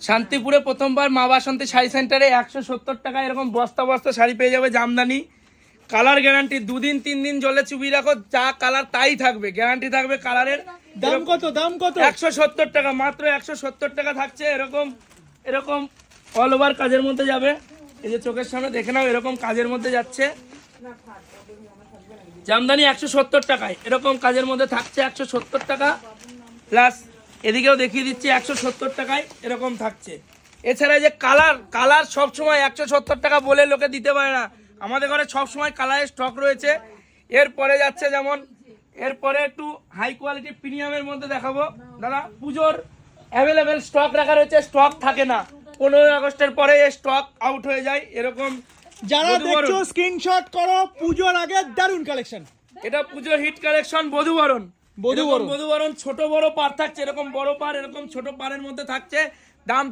শান্তিপুরে প্রথমবার মা বাসন্তী শাড়ি সেন্টারে 170 টাকা এরকম বস্তা বস্তা শাড়ি পেয়ে যাবে জামদানি। কালার গ্যারান্টি, 2 দিন 3 দিন জলে চুবিয়ে রাখো, যা কালার তাই থাকবে, গ্যারান্টি থাকবে কালারের। দাম কত? দাম কত? 170 টাকা, মাত্র 170 টাকা থাকছে। এরকম এরকম অল ওভার কাজের মধ্যে যাবে। এই যে চোখের সামনে দেখে নাও, এরকম কাজের মধ্যে যাচ্ছে জামদানি 170 টাকায়। এরকম কাজের মধ্যে থাকছে 170 টাকা প্লাস। এদিকেও দেখিয়ে দিচ্ছি 170 টাকায় এরকম থাকছে। এছাড়া যে কালার সবসময় 170 টাকা বলে লোকে দিতে পারে না, আমাদের ঘরে সবসময় কালারের স্টক রয়েছে। এরপরে যাচ্ছে যেমন, এরপরে একটু হাই কোয়ালিটি প্রিমিয়ামের মধ্যে দেখাবো দাদা। পুজোর অ্যাভেলেবেল স্টক রাখা রয়েছে, স্টক থাকে না, 15 আগস্টের পরে স্টক আউট হয়ে যায়। এরকম যারা দেখছো স্ক্রিনশট করো, পুজোর আগে দারুন কালেকশন। এটা পুজোর হিট কালেকশন, বধূবরণ। বধূবরণ ছোট বড় পার থাকছে, এরকম বড় পার, এরকম ছোট পারের মধ্যে থাকছে। দাম